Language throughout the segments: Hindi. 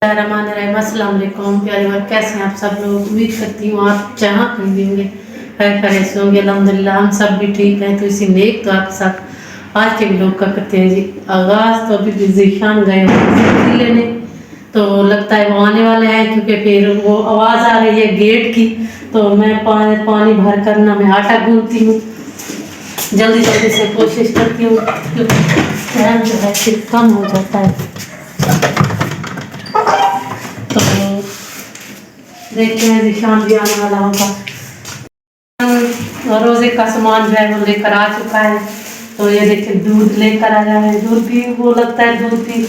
अस्सलाम वालेकुम प्यारे और कैसे हैं आप सब लोग। उम्मीद करती हूँ आप जहाँ कहीं भी होंगे खैर से होंगे। अल्हम्दुलिल्लाह हम सब भी ठीक हैं। तो इसी नेक दुआ के साथ आज के व्लॉग का करते हैं जी आगाज़। तो अभी ज़ीशान गए सब्जी लेने, तो लगता है वो आने वाले हैं क्योंकि फिर वो आवाज़ आ रही है गेट की। तो मैं पानी भर कर ना मैं आटा गूंथती हूँ, जल्दी जल्दी से कोशिश करती हूँ क्योंकि टाइम जो है फिर कम हो जाता है। तो देखते हैं ज़ीशान भी आने वाला होगा। रोज़े का सामान जो है वो लेकर आ चुका है। तो ये देखिए दूध लेकर आया है। दूध भी वो लगता है दूध भी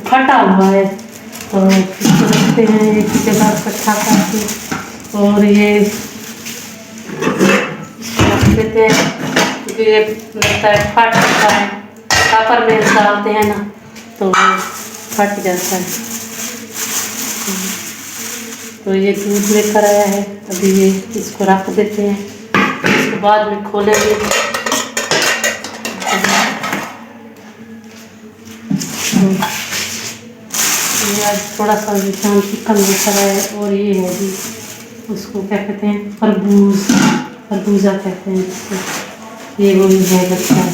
फटा हुआ है, तो इसको रखते हैं एक जगह इकट्ठा करके और ये रख देते हैं क्योंकि ये लगता है फट जाता है। कापर में डालते हैं ना तो फट जाता है। तो ये दूध लेकर आया है, अभी ये इसको रख देते हैं, इसको बाद में खोलेंगे। ये आज थोड़ा सा ज़ीशान चिकन लेकर आया है और ये है जी उसको क्या कहते हैं खरबूजा कहते हैं इसको। ये वो भी है लगता है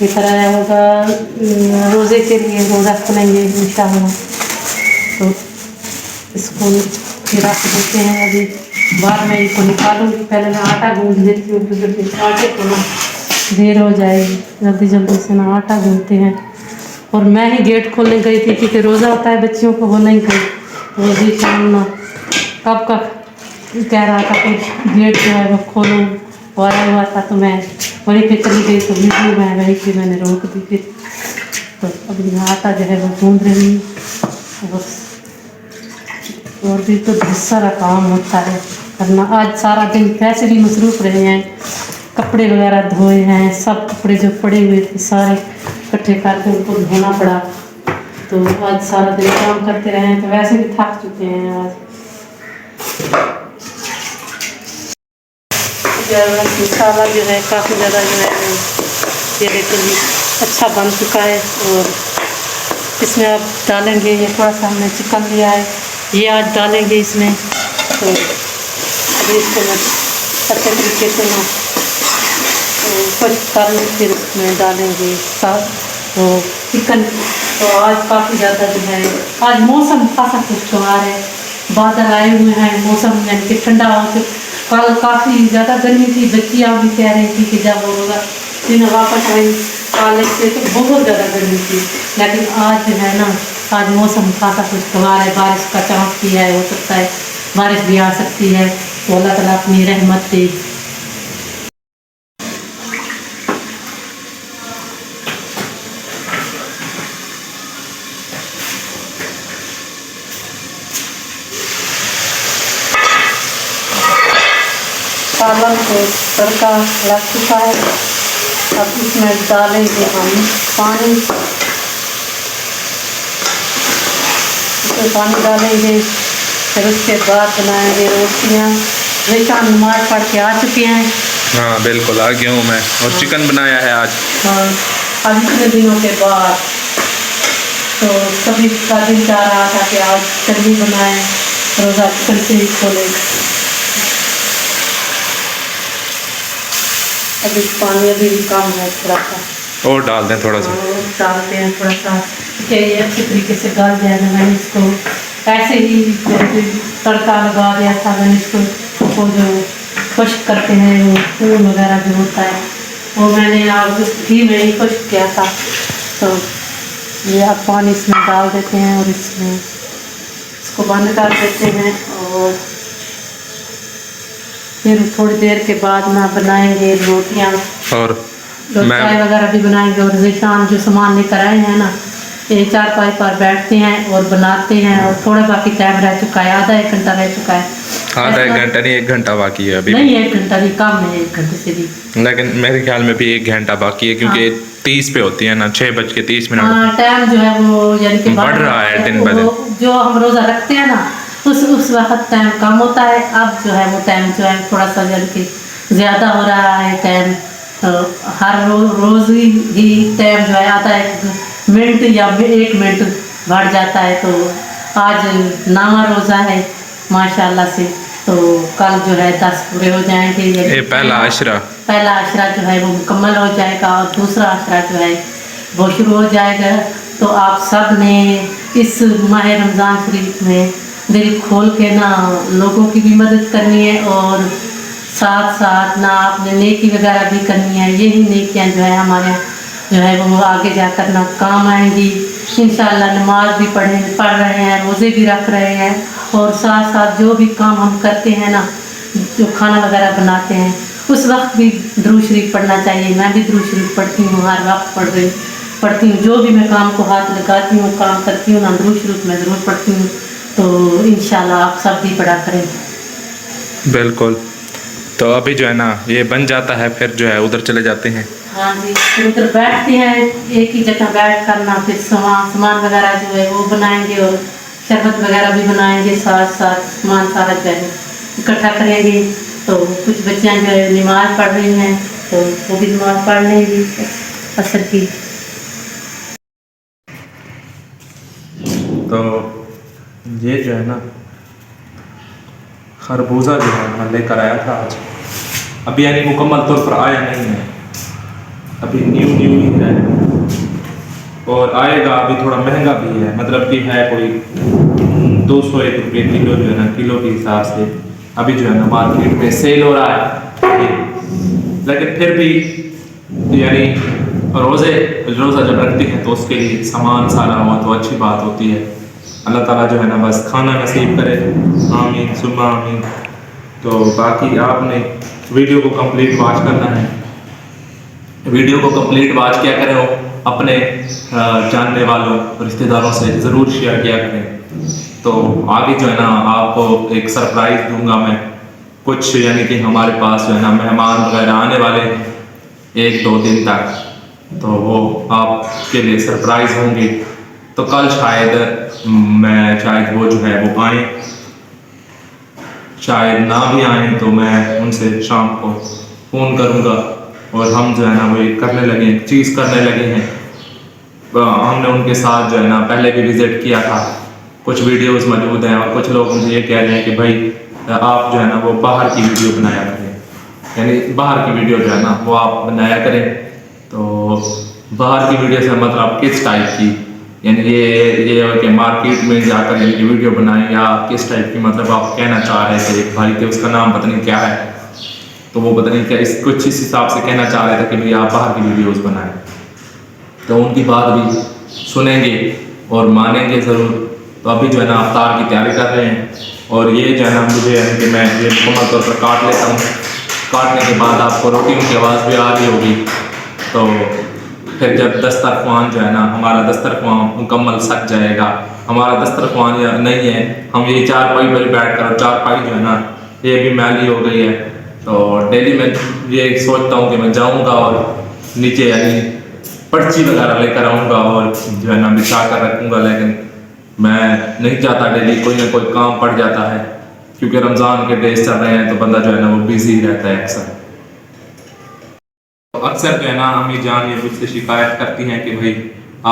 लेकर आया होगा रोज़े के लिए, रोज़ा खोलेंगे इंशाअल्लाह। तो इसको फिर रख देते हैं। अभी बाद में इसको निकालूंगी, पहले मैं आटा गूंथ देती हूँ क्योंकि आटे को ना देर हो जाएगी। जल्दी जल्दी से ना आटा गूंथते हैं। और मैं ही गेट खोलने गई थी क्योंकि रोज़ा होता है बच्चियों को, वो नहीं गई। वो ज़ीशान ना कब का कह रहा था कि गेट जो है वो खोलो और आया हुआ था, तो मैं वहीं पे चली गई। तो वीडियो में वहीं पे मैंने रोक दी फिर। तो अभी मैं आटा जो है वो गूंथ रही हूँ बस। और भी तो बहुत सारा काम होता है करना। आज सारा दिन वैसे भी मसरूफ़ रहे हैं, कपड़े वगैरह धोए हैं, सब कपड़े जो पड़े हुए थे सारे इकट्ठे करके उनको धोना पड़ा। तो आज सारा दिन काम करते रहे हैं, तो वैसे भी थक चुके हैं आज। मसाला जो है काफ़ी ज़्यादा जो है ये देखिए अच्छा बन चुका है। और इसमें आप डालेंगे, ये थोड़ा सा हमने चिकन लिया है, ये आज डालेंगे इसमें। तो अभी इसको मैं अच्छे तरीके से ना कुछ कर फिर इसमें डालेंगे साथ तो चिकन। तो आज काफ़ी ज़्यादा जो है आज मौसम खासा खुशगवार है, बादल आए हुए हैं, मौसम यानी कि ठंडा हो चुका। कल काफ़ी ज़्यादा गर्मी थी, बच्चियाँ भी कह रही थी कि जब होगा दिन वापस आई कॉलेज से तो बहुत ज़्यादा गर्मी थी। लेकिन आज जो है ना आज मौसम खासा खुशगवार है, बारिश का चांस भी है, हो सकता है बारिश भी आ सकती है। तो अल्लाह ताला अपनी रहमत दे। पालक को तड़का लग चुका है, अब इसमें डालेंगे हम पानी। इसमें पानी डालेंगे, फिर उसके बाद बनाएंगे रोटियाँ। ज़ीशान नमाज पढ़ के आ चुके हैं। हाँ बिल्कुल आ गया हूँ मैं, और चिकन बनाया है आज। हाँ अब इतने दिनों के बाद तो सभी का दिल चाह रहा था कि आज चिकन भी बनाए, रोज़ा चिकन से ही खोले। अभी पानी अभी भी कम है, थोड़ा सा और डाल दें थोड़ा सा। डालते हैं थोड़ा सा कि ये अच्छे तरीके से गल जाएगा। मैंने इसको ऐसे ही तड़का लगा दिया था। मैंने इसको वो जो खुश्क करते हैं वो फूल वगैरह जो होता है वो मैंने अब घी में ही खुश्क किया था। तो ये अब पानी इसमें डाल देते हैं और इसमें इसको बंद कर देते हैं। और फिर थोड़ी देर के बाद ना बनाएंगे रोटियाँ और चाय वगैरह भी बनाएंगे। और ज़ीशान जो सामान लेकर आए हैं ना ये 4-5 पर बैठते हैं और बनाते हैं। और थोड़ा बाकी टाइम रह चुका है, आधा 1 घंटा रह चुका है। आधा 1 घंटा नहीं, 1 घंटा बाकी है अभी। नहीं 1 घंटा भी कम है, 1 घंटे से भी। लेकिन मेरे ख्याल में भी 1 घंटा बाकी है क्योंकि 30 पे होती है ना, 6:30। हाँ टाइम जो है वो यानी कि बढ़ रहा है दिन ब दिन। जो हम रोज़ा रखते हैं ना उस वक्त टाइम कम होता है। अब जो है वो टाइम जो है थोड़ा सा यानी कि ज़्यादा हो रहा है टाइम। तो हर रोज़ ही टाइम जो है आता है 1 मिनट या 1 मिनट बढ़ जाता है। तो आज नामा रोज़ा है माशाल्लाह से, तो कल जो है 10 पूरे हो जाएंगे। ये पहला आशरा जो है वो मुकम्मल हो जाएगा और दूसरा आशरा जो है वो शुरू हो जाएगा। तो आप सब ने इस माह रमज़ान शरीफ में दिल खोल के ना लोगों की भी मदद करनी है और साथ साथ ना आपने नेकी वगैरह भी करनी है। यही नेकियां जो है हमारे जो है वो आगे जाकर ना काम आएंगी इंशाअल्लाह। नमाज भी पढ़ रहे हैं, रोज़े भी रख रहे हैं और साथ साथ जो भी काम हम करते हैं ना, जो खाना वगैरह बनाते हैं उस वक्त भी दुरूद शरीफ पढ़ना चाहिए। मैं भी दुरूद शरीफ पढ़ती हूँ, हर वक्त पढ़ती हूँ। जो भी मैं काम को हाथ लगाती हूँ, काम करती हूँ ना, दुरूद शरीफ मैं ज़रूर पढ़ती हूँ। तो इंशाल्लाह आप सब भी पढ़ा करें। बिल्कुल। तो अभी जो है ना ये बन जाता है, फिर जो है उधर चले जाते हैं। हाँ जी, फिर उधर बैठते हैं एक ही जगह बैठ कर ना, फिर सामान वगैरह जो है वो बनाएंगे और शरबत वगैरह भी बनाएंगे। साथ साथ सामान सारा जो है इकट्ठा करेंगे। तो कुछ बच्चियाँ जो है नमाज़ पढ़ रही हैं, तो वो भी नमाज़ पढ़ लेंगी असर की। तो ये जो है ना खरबूजा जो है मैं लेकर आया था आज, अभी यानी मुकम्मल तौर पर आया नहीं है, अभी न्यू ही है और आएगा। अभी थोड़ा महंगा भी है, मतलब कि है कोई 201 रुपये किलो जो है ना, किलो के हिसाब से अभी जो है ना मार्केट में सेल हो रहा है। लेकिन फिर भी यानी रोज़ा जब रखते हैं तो उसके लिए सामान सारा हुआ तो अच्छी बात होती है। अल्लाह ताला जो है ना बस खाना नसीब करे, आमीन सुम्मा आमीन। तो बाकी आपने वीडियो को कंप्लीट वॉच करना है। वीडियो को कंप्लीट वॉच किया करें, अपने जानने वालों रिश्तेदारों से ज़रूर शेयर किया करें। तो आगे जो है ना आपको एक सरप्राइज़ दूंगा मैं कुछ, यानी कि हमारे पास जो है ना मेहमान वगैरह आने वाले हैं 1-2 दिन तक, तो वो आपके लिए सरप्राइज़ होंगे। तो कल शायद वो जो है वो आए, शायद ना भी आए तो मैं उनसे शाम को फ़ोन करूँगा और हम जो है ना वो करने लगे, चीज़ करने लगे हैं। हमने उनके साथ जो है ना पहले भी विज़िट किया था, कुछ वीडियोस मौजूद हैं और कुछ लोग मुझे ये कह रहे हैं कि भाई आप जो है ना वो बाहर की वीडियो बनाया करें, यानी बाहर की वीडियो जो है ना वो आप बनाया करें। तो बाहर की वीडियो से मतलब किस टाइप की, यानी ये कि मार्केट में जाकर यानी वीडियो बनाएं, या किस टाइप की, मतलब आप कहना चाह रहे थे एक भाई थे, उसका नाम पता नहीं क्या है, तो वो पता नहीं क्या कुछ इस हिसाब से कहना चाह रहे थे कि भाई आप बाहर की वीडियोस बनाएं। तो उनकी बात भी सुनेंगे और मानेंगे ज़रूर। तो अभी जो है ना अफ्तार की तैयारी कर रहे हैं और ये जो है ना मुझे यानी कि मैं ये मुकम्मल तौर पर काट लेता हूँ। काटने के बाद आपको रोटियों की आवाज़ भी आ रही होगी। तो फिर जब दस्तरख्वान जो है ना हमारा दस्तरख्वान मुकम्मल सज जाएगा, हमारा दस्तरख्वान या नहीं है, हम ये चारपाई पर बैठ कर, चारपाई जो है ना ये भी मैली हो गई है। तो डेली मैं ये सोचता हूँ कि मैं जाऊँगा और नीचे यानी पर्ची वगैरह लेकर आऊँगा और जो है ना बिछा कर रखूँगा, लेकिन मैं नहीं चाहता। डेली कोई ना कोई काम पड़ जाता है, क्योंकि रमज़ान के डेज चल रहे हैं तो बंदा जो है ना वो बिजी रहता है अक्सर। तो अक्सर जो है ना अम्मी जान ये मुझसे शिकायत करती हैं कि भाई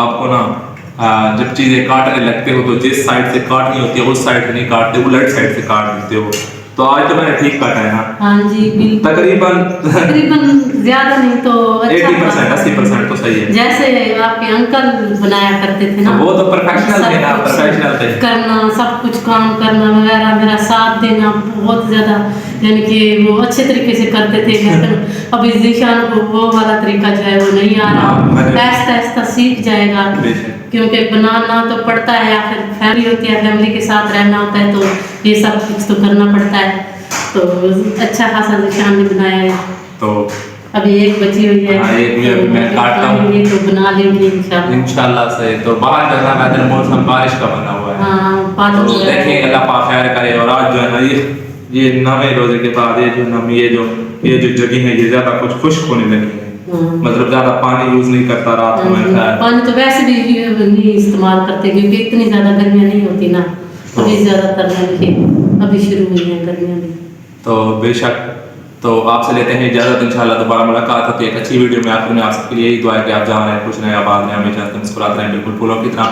आपको ना जब चीज़ें काटने लगते हो तो जिस साइड से काटनी होती है उस साइड से नहीं काटते, उलट साइड से काट देते हो। तो आज तो मैंने ठीक काटा है ना? हाँ जी बिल्कुल, तकरीबन ज़्यादा नहीं तो 80% 80% तो सही है। जैसे आपके अंकल बनाया करते थे ना, तो वो तो प्रोफेशनल थे ना, प्रोफेशनल थे। करना सब कुछ काम करना वगैरह, मेरा साथ देना बहुत ज़्यादा, यानी कि वो अच्छे तरीके से करते थे। लेकिन अभी जीशान को वो वाला तरीका जो है वो नहीं आ रहा, आहिस्ता आहिस्ता सीख जाएगा, क्योंकि बनाना तो पड़ता है, या फिर फैमिली होती है, फैमिली के साथ रहना होता है, तो ये सब कुछ तो करना पड़ता है। तो अच्छा खासा निशान ने बनाया है। तो अभी एक बची हुई है, एक मैं काटता हूँ तो बना लेंगे इंशाल्लाह से। तो बाहर का वेदर मौसम बारिश का बना हुआ है। हाँ, तो देखेंगे अल्लाह पाक खैर करे। और आज जो है ना ये नवे रोजे के बाद ये जो जगह है ये ज्यादा कुछ खुश्क होने लगी है, मतलब ज्यादा पानी यूज नहीं करता रात को। पानी तो वैसे भी नहीं इस्तेमाल करते, क्योंकि इतनी ज्यादा गर्मियाँ नहीं होती ना, अभी ज्यादातर अभी शुरू हुई है गर्मियाँ भी। तो बेशक, तो आपसे लेते हैं इजाज़त, इंशाल्लाह दोबारा मुलाकात होती है एक अच्छी वीडियो में। आखिर में आप सबके लिए यही दुआ है कि आप जहाँ रहें खुश रहें, आबाद रहें, हमेशा मुस्कुराते रहें, बिल्कुल फूलों की तरह।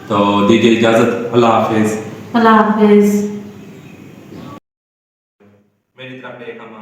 तो दीजिए इजाज़त, अल्लाह हाफिज़। अल्लाह हाफिज़। मेरी तरफ से एक हम